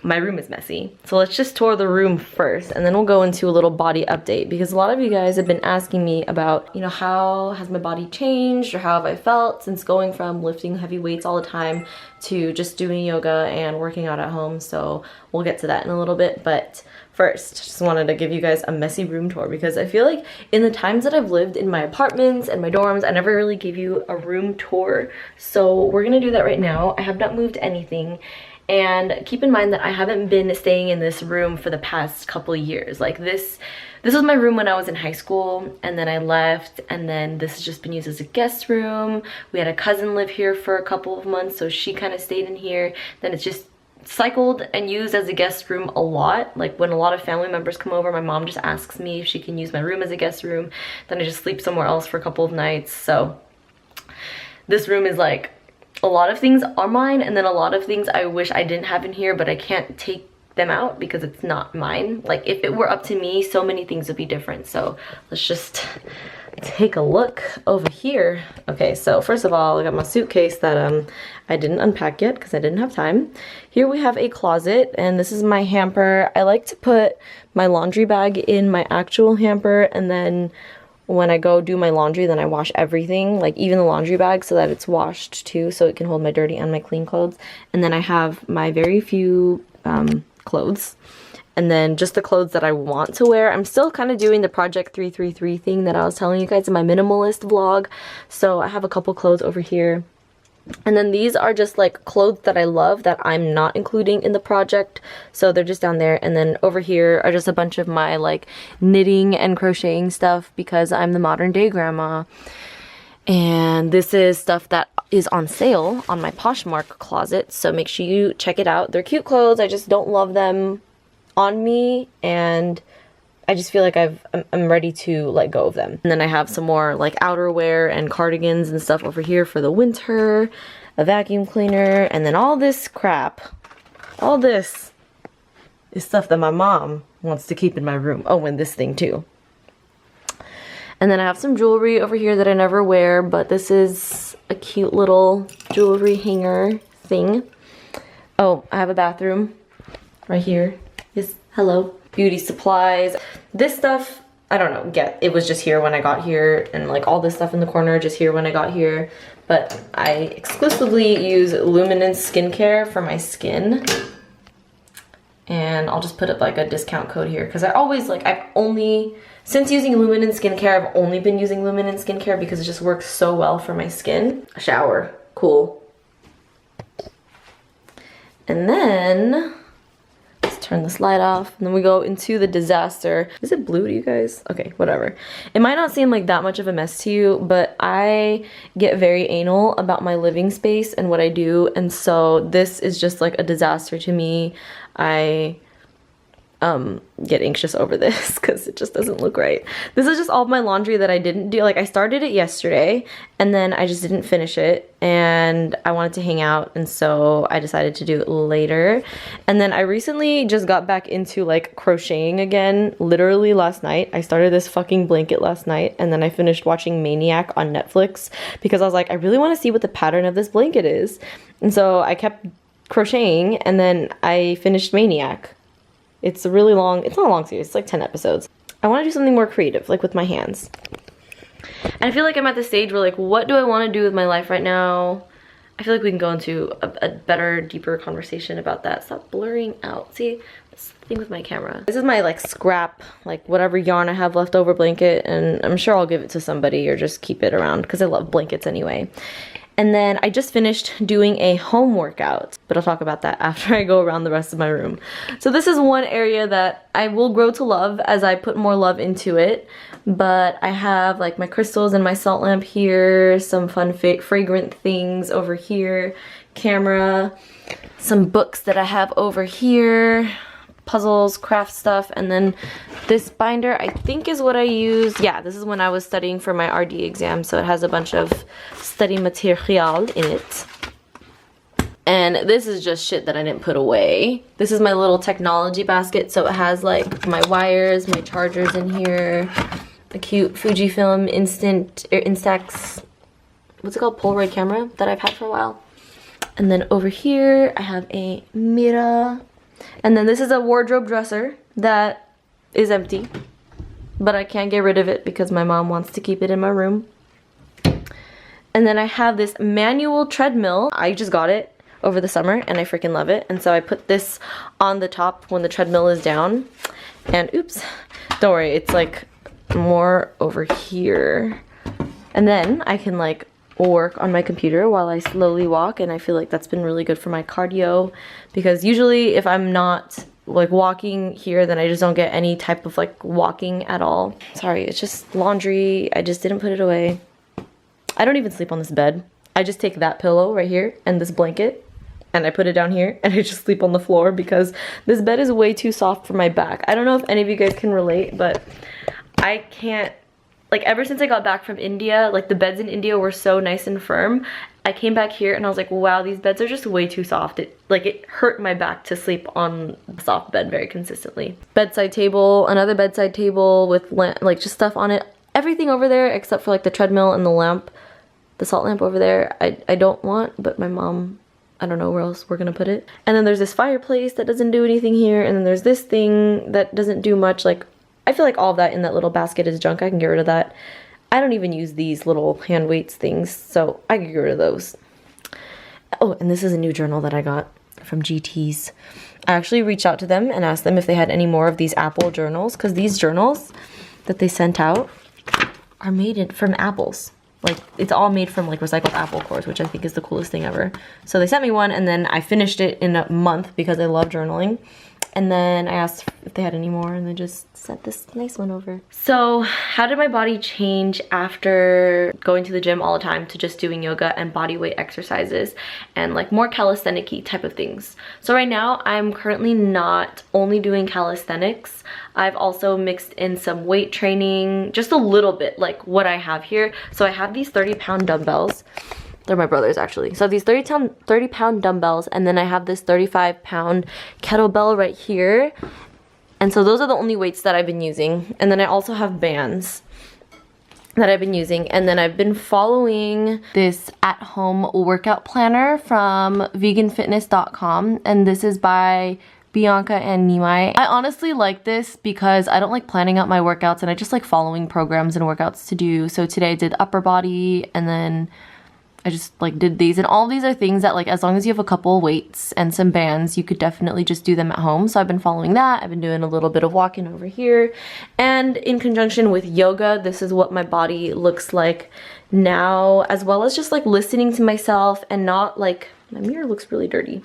my room is messy. So let's just tour the room first, and then we'll go into a little body update, because a lot of you guys have been asking me about, you know, how has my body changed, or how have I felt since going from lifting heavy weights all the time to just doing yoga and working out at home. So we'll get to that in a little bit, but first, just wanted to give you guys a messy room tour, because I feel like in the times that I've lived in my apartments and my dorms, I never really gave you a room tour. So we're gonna do that right now. I have not moved anything, and keep in mind that I haven't been staying in this room for the past couple of years. Like this was my room when I was in high school, and then I left, and then this has just been used as a guest room. We had a cousin live here for a couple of months, so she kind of stayed in here. Then it's just cycled and used as a guest room a lot. Like when a lot of family members come over, my mom just asks me if she can use my room as a guest room. Then I just sleep somewhere else for a couple of nights. So this room is like, a lot of things are mine, and then a lot of things I wish I didn't have in here, but I can't take them out because it's not mine. Like if it were up to me, so many things would be different. So let's just take a look over here. Okay, so first of all, I got my suitcase that I didn't unpack yet because I didn't have time. Here we have a closet, and this is my hamper. I like to put my laundry bag in my actual hamper, and then when I go do my laundry, then I wash everything, like even the laundry bag, so that it's washed too, so it can hold my dirty and my clean clothes. And then I have my very few clothes, and then just the clothes that I want to wear. I'm still kind of doing the Project 333 thing that I was telling you guys in my minimalist vlog. So I have a couple clothes over here. And then these are just like clothes that I love that I'm not including in the project. So they're just down there. And then over here are just a bunch of my like knitting and crocheting stuff, because I'm the modern day grandma. And this is stuff that is on sale on my Poshmark closet. So make sure you check it out. They're cute clothes. I just don't love them on me, and I just feel like I'm ready to let go of them. And then I have some more like outerwear and cardigans and stuff over here for the winter, a vacuum cleaner, and then all this crap. All this is stuff that my mom wants to keep in my room. Oh, and this thing too. And then I have some jewelry over here that I never wear, but this is a cute little jewelry hanger thing. Oh, I have a bathroom right here. Yes, hello. Beauty supplies. This stuff, I don't know, yeah, it was just here when I got here, and like all this stuff in the corner just here when I got here. But I exclusively use Luminance skincare for my skin. And I'll just put up like a discount code here, because I always like, since using Luminance skincare, I've only been using Luminance skincare because it just works so well for my skin. A shower, cool. And then let's turn this light off, and then we go into the disaster. Is it blue to you guys? Okay, whatever. It might not seem like that much of a mess to you, but I get very anal about my living space and what I do, and so this is just like a disaster to me. I get anxious over this because it just doesn't look right. This is just all my laundry that I didn't do. Like I started it yesterday, and then I just didn't finish it, and I wanted to hang out, and so I decided to do it later. And then I recently just got back into like crocheting again. Literally last night I started this fucking blanket last night, and then I finished watching Maniac on Netflix because I was like, I really want to see what the pattern of this blanket is. And so I kept crocheting, and then I finished Maniac. It's a really long, it's not a long series, it's like 10 episodes. I want to do something more creative, like with my hands. And I feel like I'm at the stage where like, what do I want to do with my life right now? I feel like we can go into a better, deeper conversation about that. Stop blurring out. See, this thing with my camera. This is my like scrap, like whatever yarn I have left over blanket, and I'm sure I'll give it to somebody or just keep it around because I love blankets anyway. And then I just finished doing a home workout, but I'll talk about that after I go around the rest of my room. So this is one area that I will grow to love as I put more love into it. But I have like my crystals and my salt lamp here, some fun fragrant things over here, camera, some books that I have over here, puzzles, craft stuff, and then this binder I think is what I used. Yeah, this is when I was studying for my RD exam, so it has a bunch of study material in it. And this is just shit that I didn't put away. This is my little technology basket, so it has like my wires, my chargers in here, a cute Fujifilm Instax, what's it called, Polaroid camera that I've had for a while. And then over here I have a mirror. And then this is a wardrobe dresser that is empty, but I can't get rid of it because my mom wants to keep it in my room. And then I have this manual treadmill. I just got it over the summer and I freaking love it. And so I put this on the top when the treadmill is down. And oops, don't worry, it's like more over here. And then I can like work on my computer while I slowly walk, and I feel like that's been really good for my cardio, because usually if I'm not like walking here, then I just don't get any type of like walking at all. Sorry, it's just laundry. I just didn't put it away. I don't even sleep on this bed. I just take that pillow right here and this blanket and I put it down here and I just sleep on the floor because this bed is way too soft for my back. I don't know if any of you guys can relate, but I can't, like ever since I got back from India, like the beds in India were so nice and firm. I came back here and I was like, wow, these beds are just way too soft. It hurt my back to sleep on the soft bed very consistently. Bedside table, another bedside table with like just stuff on it. Everything over there except for like the treadmill and the lamp. The salt lamp over there, I don't want, but my mom, I don't know where else we're gonna put it. And then there's this fireplace that doesn't do anything here. And then there's this thing that doesn't do much. Like, I feel like all of that in that little basket is junk. I can get rid of that. I don't even use these little hand weights things, so I can get rid of those. Oh, and this is a new journal that I got from GT's. I actually reached out to them and asked them if they had any more of these Apple journals, because these journals that they sent out are made from apples. Like, it's all made from like recycled apple cores, which I think is the coolest thing ever. So they sent me one, and then I finished it in a month because I love journaling. And then I asked if they had any more, and they just sent this nice one over. So how did my body change after going to the gym all the time to just doing yoga and body weight exercises and like more calisthenic-y type of things? So right now I'm currently not only doing calisthenics. I've also mixed in some weight training, just a little bit, like what I have here. So I have these 30-pound dumbbells. They're my brother's actually. So these 30-pound dumbbells, and then I have this 35-pound kettlebell right here. And so those are the only weights that I've been using. And then I also have bands that I've been using. And then I've been following this at-home workout planner from veganfitness.com. And this is by Bianca and Nimai. I honestly like this because I don't like planning out my workouts, and I just like following programs and workouts to do. So today I did upper body, and then I just like did these, and all these are things that like as long as you have a couple weights and some bands, you could definitely just do them at home. So I've been following that. I've been doing a little bit of walking over here, and in conjunction with yoga, this is what my body looks like now, as well as just like listening to myself and not like, my mirror looks really dirty,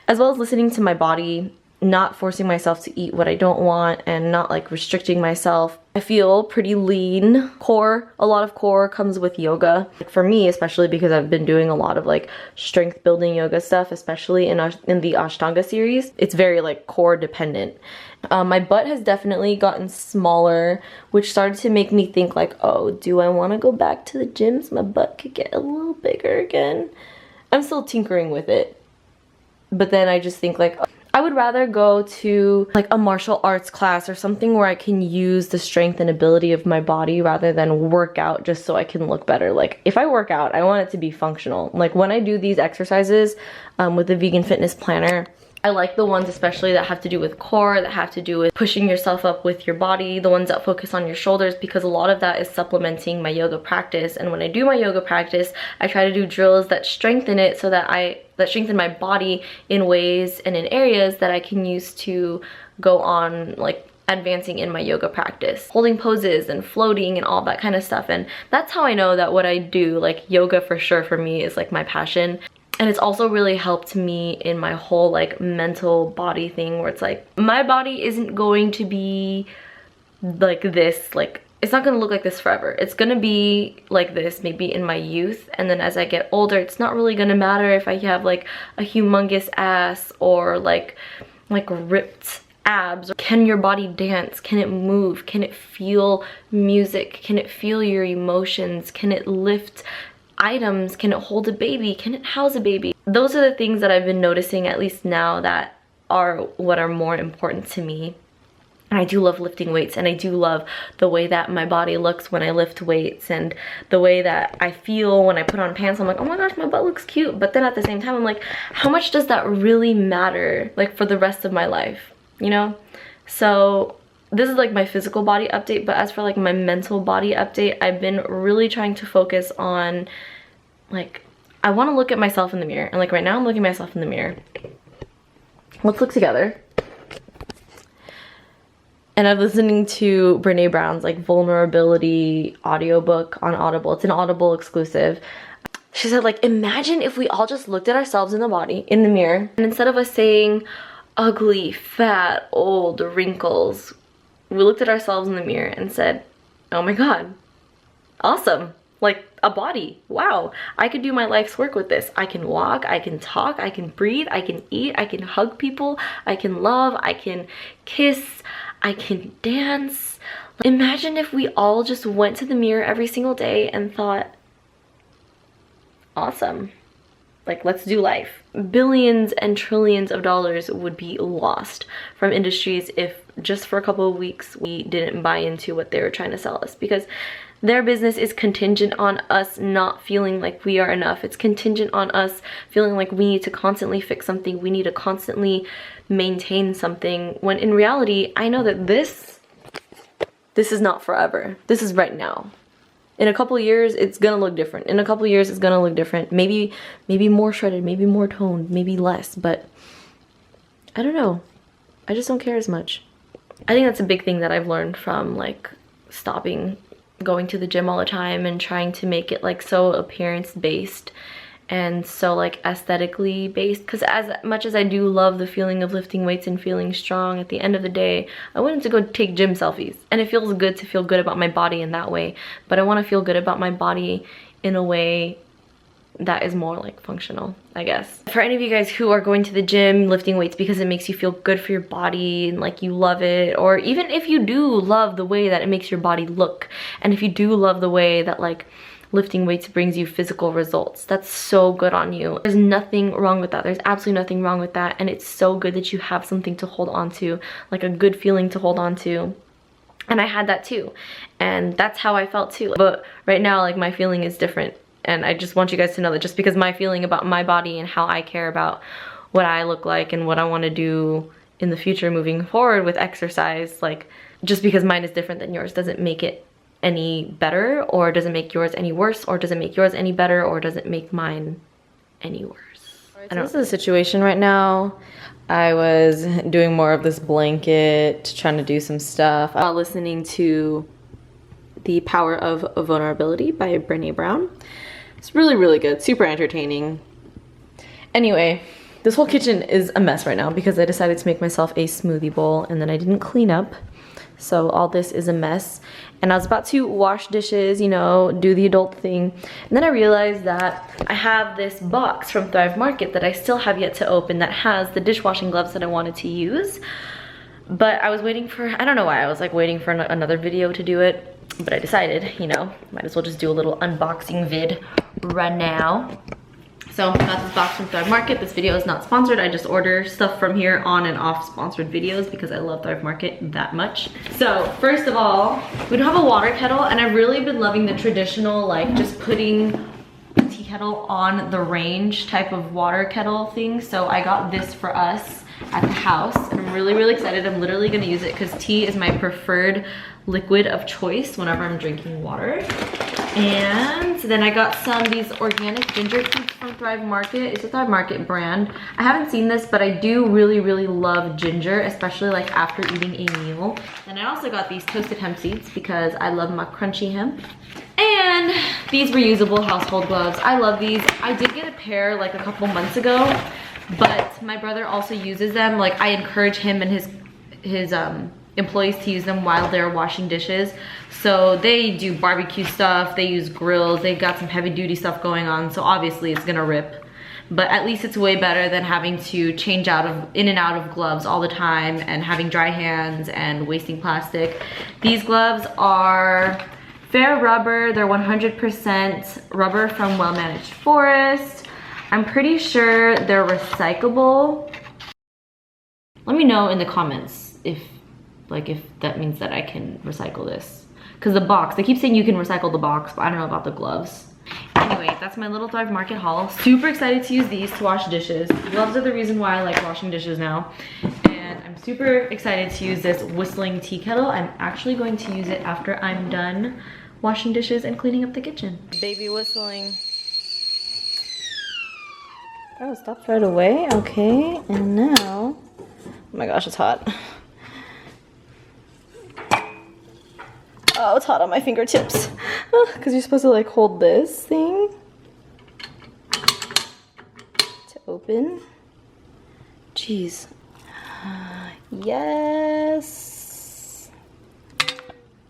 as well as listening to my body, not forcing myself to eat what I don't want and not like restricting myself. I feel pretty lean. Core, a lot of core comes with yoga. Like for me, especially because I've been doing a lot of like strength building yoga stuff, especially in the Ashtanga series. It's very like core dependent. My butt has definitely gotten smaller, which started to make me think like, oh, do I want to go back to the gym so my butt could get a little bigger again? I'm still tinkering with it. But then I just think like, I would rather go to like a martial arts class or something where I can use the strength and ability of my body rather than work out just so I can look better. Like if I work out, I want it to be functional. Like when I do these exercises with the Vegan Fitness Planner, I like the ones especially that have to do with core, that have to do with pushing yourself up with your body, the ones that focus on your shoulders, because a lot of that is supplementing my yoga practice. And when I do my yoga practice, I try to do drills that strengthen it so that that strengthen my body in ways and in areas that I can use to go on like advancing in my yoga practice, holding poses and floating and all that kind of stuff. And that's how I know that what I do, like yoga for sure for me, is like my passion. And it's also really helped me in my whole like mental body thing, where it's like my body isn't going to be like this, like it's not going to look like this forever. It's going to be like this maybe in my youth, and then as I get older, it's not really going to matter if I have like a humongous ass or like ripped abs. Can your body dance? Can it move? Can it feel music? Can it feel your emotions? Can it lift items? Can it hold a baby? Can it house a baby? Those are the things that I've been noticing, at least now, that are what are more important to me. And I do love lifting weights, and I do love the way that my body looks when I lift weights, and the way that I feel when I put on pants. I'm like, oh my gosh, my butt looks cute. But then at the same time, I'm like, how much does that really matter, like, for the rest of my life, you know? So this is like my physical body update, but as for like my mental body update, I've been really trying to focus on, like, I want to look at myself in the mirror. And like right now I'm looking at myself in the mirror. Let's look together. And I'm listening to Brene Brown's like vulnerability audiobook on Audible. It's an Audible exclusive. She said, like, imagine if we all just looked at ourselves in the mirror, and instead of us saying ugly, fat, old, wrinkles, we looked at ourselves in the mirror and said, oh my God, awesome. Like a body. Wow, I could do my life's work with this. I can walk, I can talk, I can breathe, I can eat, I can hug people, I can love, I can kiss, I can dance. Imagine if we all just went to the mirror every single day and thought, awesome, like, let's do life. Billions and trillions of dollars would be lost from industries if just for a couple of weeks we didn't buy into what they were trying to sell us, because their business is contingent on us not feeling like we are enough. It's contingent on us feeling like we need to constantly fix something. We need to constantly maintain something, when in reality, I know that this is not forever. This is right now. In a couple of years, it's gonna look different. In a couple of years, it's gonna look different. Maybe more shredded, maybe more toned, maybe less, but I don't know. I just don't care as much. I think that's a big thing that I've learned from like stopping going to the gym all the time and trying to make it like so appearance based and so like aesthetically based, because as much as I do love the feeling of lifting weights and feeling strong, at the end of the day I wanted to go take gym selfies, and it feels good to feel good about my body in that way, but I want to feel good about my body in a way that is more like functional, I guess. For any of you guys who are going to the gym lifting weights because it makes you feel good for your body and like you love it, or even if you do love the way that it makes your body look, and if you do love the way that like lifting weights brings you physical results, that's so good on you. There's nothing wrong with that. There's absolutely nothing wrong with that, and it's so good that you have something to hold on to, like a good feeling to hold on to. And I had that too, and that's how I felt too. But right now, like, my feeling is different. And I just want you guys to know that just because my feeling about my body and how I care about what I look like and what I want to do in the future moving forward with exercise, like, just because mine is different than yours doesn't make it any better, or doesn't make yours any worse, or doesn't make yours any better, or doesn't make mine any worse. Right, so this is a situation right now. I was doing more of this blanket, trying to do some stuff, listening to The Power of Vulnerability by Brene Brown. It's really, really good, super entertaining. Anyway, this whole kitchen is a mess right now because I decided to make myself a smoothie bowl and then I didn't clean up. So all this is a mess. And I was about to wash dishes, you know, do the adult thing. And then I realized that I have this box from Thrive Market that I still have yet to open that has the dishwashing gloves that I wanted to use. But I was waiting for, I don't know why, I was like waiting for another video to do it. But I decided, you know, might as well just do a little unboxing vid right now. So I got this box from Thrive Market. This video is not sponsored. I just order stuff from here on and off sponsored videos because I love Thrive Market that much. So first of all, we don't have a water kettle, and I've really been loving the traditional, like, just putting a tea kettle on the range type of water kettle thing. So I got this for us at the house, and I'm really, really excited. I'm literally gonna use it because tea is my preferred liquid of choice whenever I'm drinking water. And then I got some of these organic ginger cubes from Thrive Market. It's a Thrive Market brand. I haven't seen this, but I do really, really love ginger, especially like after eating a meal. Then I also got these toasted hemp seeds because I love my crunchy hemp. And these reusable household gloves. I love these. I did get a pair like a couple months ago, but my brother also uses them. Like, I encourage him and his employees to use them while they're washing dishes. So they do barbecue stuff, they use grills, they've got some heavy duty stuff going on, so obviously it's gonna rip. But at least it's way better than having to change in and out of gloves all the time and having dry hands and wasting plastic. These gloves are fair rubber, they're 100% rubber from Well Managed Forest. I'm pretty sure they're recyclable. Let me know in the comments if like if that means that I can recycle this. Because the box, they keep saying you can recycle the box, but I don't know about the gloves. Anyway, that's my little Thrive Market haul. Super excited to use these to wash dishes. Gloves are the reason why I like washing dishes now. And I'm super excited to use this whistling tea kettle. I'm actually going to use it after I'm done washing dishes and cleaning up the kitchen. Baby whistling. Oh, it stopped right away. Okay, and now, oh my gosh, it's hot. Oh, it's hot on my fingertips. Because you're supposed to like hold this thing to open. Jeez. Yes.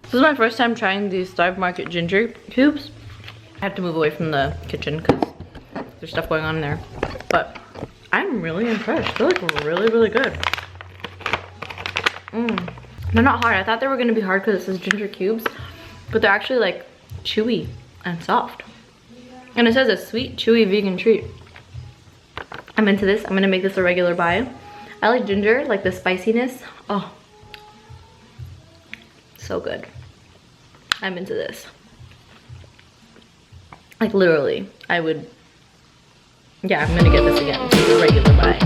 This is my first time trying these Thrive Market ginger cubes. I have to move away from the kitchen because there's stuff going on in there. But I'm really impressed. They look really, really good. They're not hard. I thought they were gonna be hard because it says ginger cubes, but they're actually like chewy and soft. And it says a sweet, chewy vegan treat. I'm into this. I'm gonna make this a regular buy. I like ginger, like the spiciness. Oh, so good. I'm into this. Like literally, I would, yeah, I'm gonna get this again. It's a regular buy.